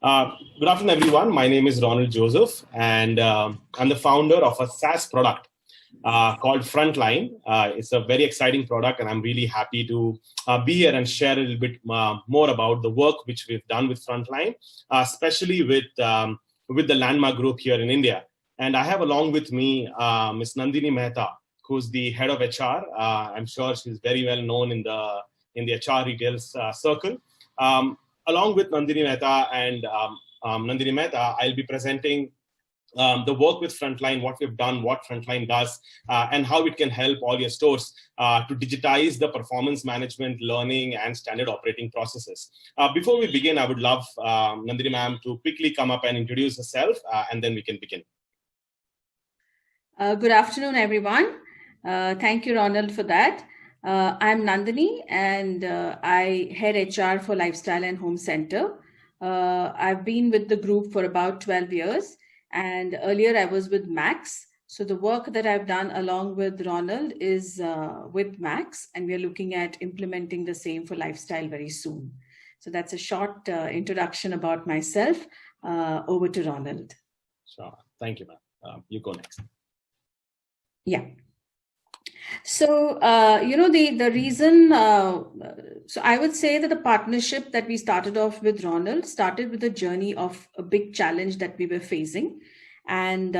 Good afternoon, everyone. My name is Ronald Joseph, and I'm the founder of a SaaS product called Frontline. It's a very exciting product, and I'm really happy to be here and share a little bit more about the work which we've done with Frontline, especially with the Landmark Group here in India. And I have along with me Ms. Nandini Mehta, who's the head of HR. I'm sure she's very well known in the HR retail circle. Along with Nandini Mehta and Nandini Mehta, I'll be presenting the work with Frontline, what we've done, what Frontline does, and how it can help all your stores to digitize the performance management, learning, and standard operating processes. Before we begin, I would love Nandini ma'am to quickly come up and introduce herself, and then we can begin. Good afternoon, everyone. Thank you, Ronald, for that. I'm Nandini, and I head HR for Lifestyle and Home Center. I've been with the group for about 12 years, and earlier I was with Max. So the work that I've done along with Ronald is with Max, and we're looking at implementing the same for Lifestyle very soon. So that's a short introduction about myself. Over to Ronald. Sure. Thank you, ma'am. You go next. Yeah. So, the reason, so I would say that the partnership that we started off with Ronald started with a journey of a big challenge that we were facing. And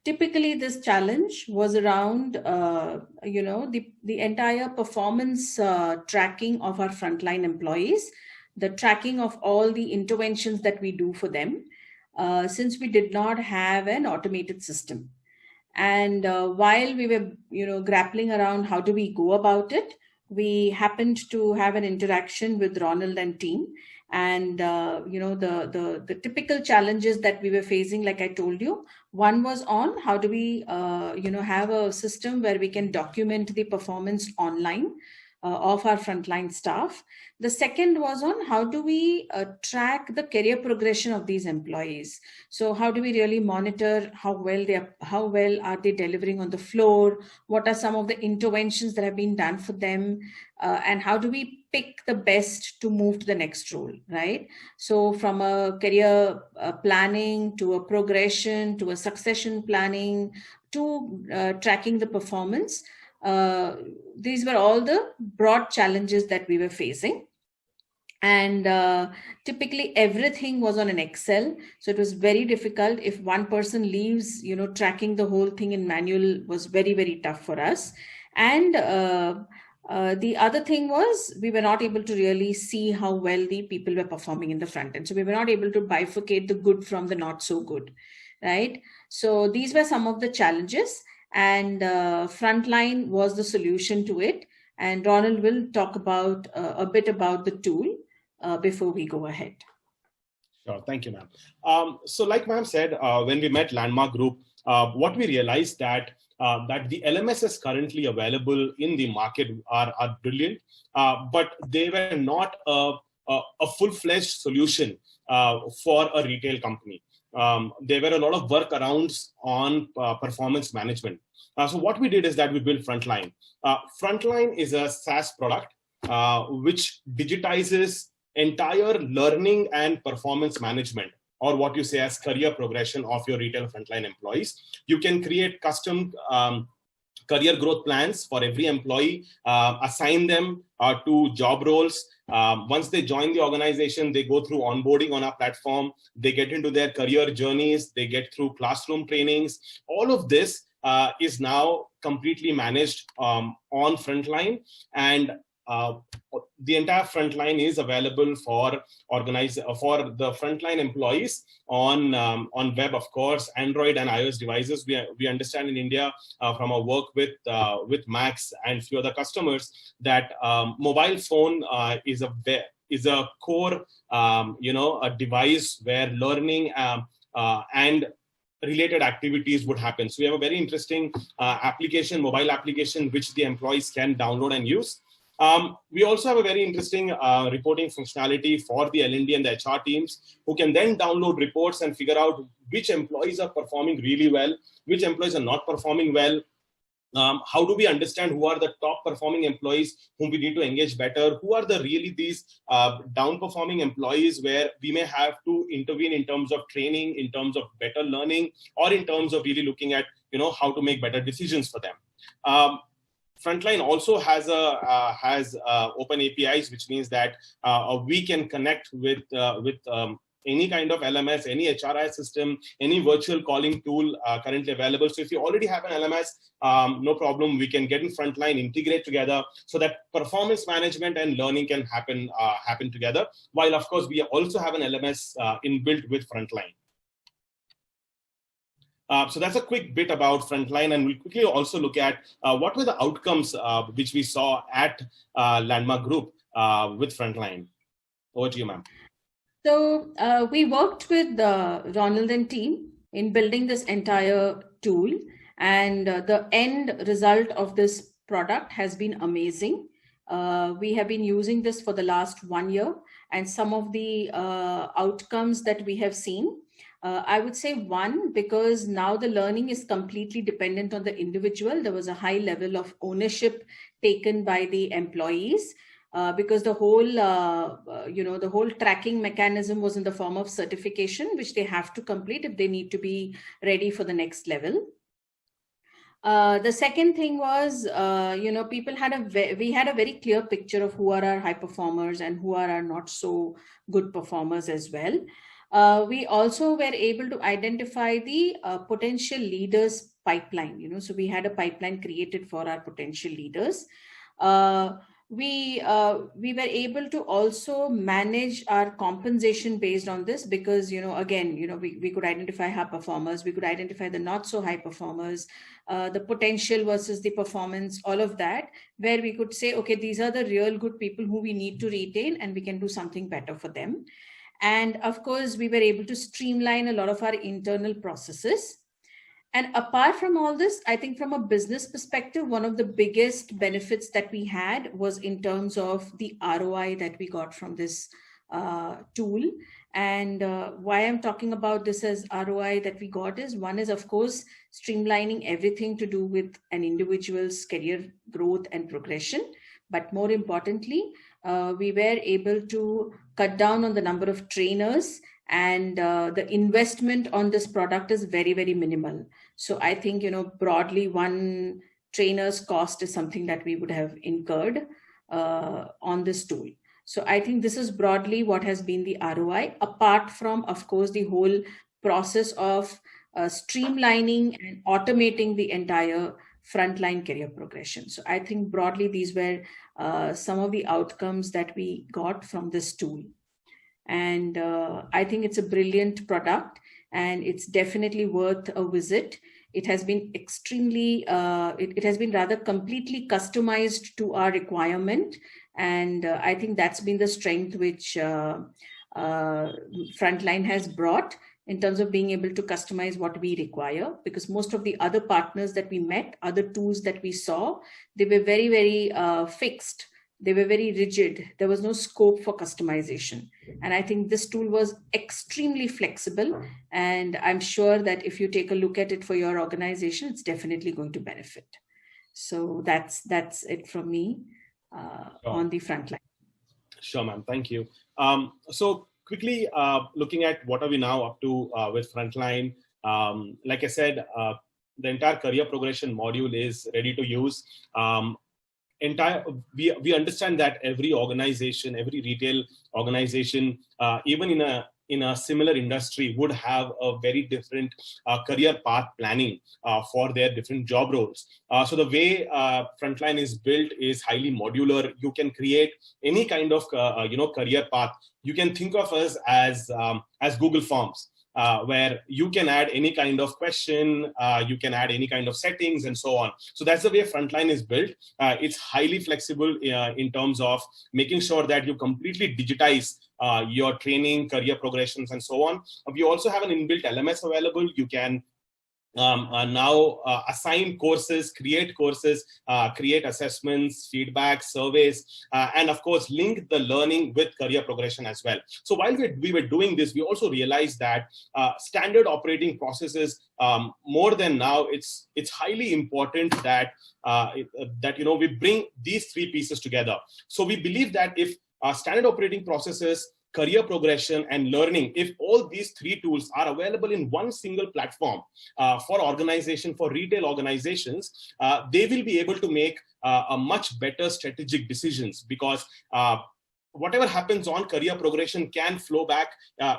typically this challenge was around, the entire performance tracking of our frontline employees, the tracking of all the interventions that we do for them, since we did not have an automated system. And while we were, grappling around how do we go about it, we happened to have an interaction with Ronald and team. And, the typical challenges that we were facing, like I told you, one was on how do we, have a system where we can document the performance online of our frontline staff. The second was on how do we track the career progression of these employees. So how do we really monitor how well are they delivering on the floor? What are some of the interventions that have been done for them? And how do we pick the best to move to the next role, right? So from a career planning to a progression to a succession planning to tracking the performance. These were all the broad challenges that we were facing. And typically everything was on an Excel. So it was very difficult. If one person leaves, tracking the whole thing in manual was very, very tough for us. And the other thing was we were not able to really see how well the people were performing in the front end. So we were not able to bifurcate the good from the not so good, right? So these were some of the challenges. And Frontline was the solution to it. And Ronald will talk about a bit about the tool before we go ahead. Sure. Thank you, ma'am. So like ma'am said, when we met Landmark Group, what we realized that the LMSs currently available in the market are brilliant, but they were not a full-fledged solution for a retail company. There were a lot of workarounds on performance management. So what we did is that we built Frontline. Frontline is a SaaS product which digitizes entire learning and performance management, or what you say as career progression of your retail frontline employees. You can create custom career growth plans for every employee, assign them to job roles. Once they join the organization, they go through onboarding on our platform. They get into their career journeys. They get through classroom trainings. All of this is now completely managed on Frontline, and the entire Frontline is available for the Frontline employees on web, of course, Android and iOS devices. We understand in India from our work with Max and few other customers that mobile phone is a core a device where learning and related activities would happen. So we have a very interesting mobile application, which the employees can download and use. We also have a very interesting reporting functionality for the L&D and the HR teams, who can then download reports and figure out which employees are performing really well, which employees are not performing well, How do we understand who are the top performing employees whom we need to engage better? Who are the really these down performing employees where we may have to intervene in terms of training, in terms of better learning, or in terms of really looking at, how to make better decisions for them. Frontline also has open APIs, which means that we can connect with any kind of LMS, any HRI system, any virtual calling tool currently available. So if you already have an LMS, no problem. We can get in Frontline, integrate together, so that performance management and learning can happen together. While of course we also have an LMS inbuilt with Frontline. So that's a quick bit about Frontline, and we'll quickly also look at what were the outcomes which we saw at Landmark Group with Frontline. Over to you, ma'am. So we worked with Ronald and team in building this entire tool, and the end result of this product has been amazing. We have been using this for the last 1 year, and some of the outcomes that we have seen, I would say one, because now the learning is completely dependent on the individual. There was a high level of ownership taken by the employees. Because the whole, the whole tracking mechanism was in the form of certification, which they have to complete if they need to be ready for the next level. The second thing was, people we had a very clear picture of who are our high performers and who are our not so good performers as well. We also were able to identify the potential leaders pipeline. So we had a pipeline created for our potential leaders. We were able to also manage our compensation based on this, because we could identify high performers, we could identify the not so high performers, the potential versus the performance, all of that, where we could say, okay, these are the real good people who we need to retain, and we can do something better for them. And of course, we were able to streamline a lot of our internal processes. And apart from all this, I think from a business perspective, one of the biggest benefits that we had was in terms of the ROI that we got from this tool. And why I'm talking about this as ROI that we got is, one is, of course, streamlining everything to do with an individual's career growth and progression. But more importantly, we were able to cut down on the number of trainers, and the investment on this product is very, very minimal. So I think, broadly, one trainer's cost is something that we would have incurred on this tool. So I think this is broadly what has been the ROI, apart from, of course, the whole process of streamlining and automating the entire frontline career progression. So I think broadly, these were some of the outcomes that we got from this tool. And I think it's a brilliant product, and it's definitely worth a visit. It has been extremely, it has been rather completely customized to our requirement. And I think that's been the strength which Frontline has brought in terms of being able to customize what we require, because most of the other partners that we met, other tools that we saw, they were very, very fixed. They were very rigid. There was no scope for customization. And I think this tool was extremely flexible. And I'm sure that if you take a look at it for your organization, it's definitely going to benefit. So that's it from me on the Frontline. Sure, ma'am. Thank you. So quickly looking at what are we now up to with Frontline. Like I said, the entire career progression module is ready to use. We understand that every organization, every retail organization, even in a similar industry, would have a very different career path planning for their different job roles. So the way Frontline is built is highly modular. You can create any kind of career path. You can think of us as Google Forms. Where you can add any kind of question, you can add any kind of settings, and so on. So that's the way Frontline is built. It's highly flexible in terms of making sure that you completely digitize your training, career progressions, and so on. We also have an inbuilt LMS available. You can now assign courses, create courses, create assessments, feedback, surveys, and of course, link the learning with career progression as well. So while we were doing this, we also realized that standard operating processes, more than now, it's highly important that we bring these three pieces together. So we believe that if standard operating processes, career progression, and learning, if all these three tools are available in one single platform for organization, for retail organizations, they will be able to make a much better strategic decisions, because whatever happens on career progression can flow back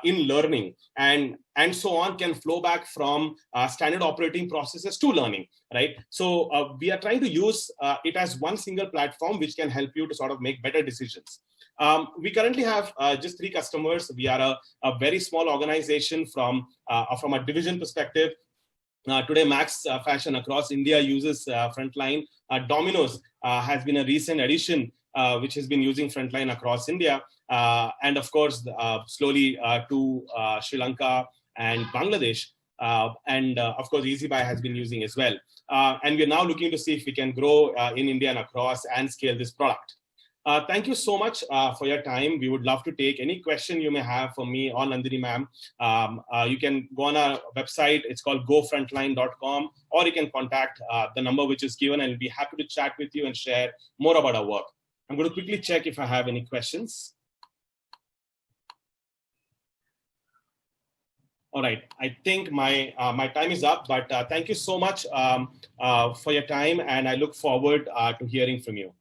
in learning, and so on can flow back from standard operating processes to learning, right? So we are trying to use it as one single platform which can help you to sort of make better decisions. We currently have just 3 customers. We are a very small organization from a division perspective. Today, Max Fashion across India uses Frontline. Domino's has been a recent addition which has been using Frontline across India. And of course, slowly to Sri Lanka and Bangladesh. And of course, EasyBuy has been using as well. And we're now looking to see if we can grow in India and across and scale this product. Thank you so much for your time. We would love to take any question you may have for me or Nandini ma'am. You can go on our website. It's called gofrontline.com, or you can contact the number which is given, and we'll be happy to chat with you and share more about our work. I'm going to quickly check if I have any questions. All right, I think my time is up, but thank you so much for your time, and I look forward to hearing from you.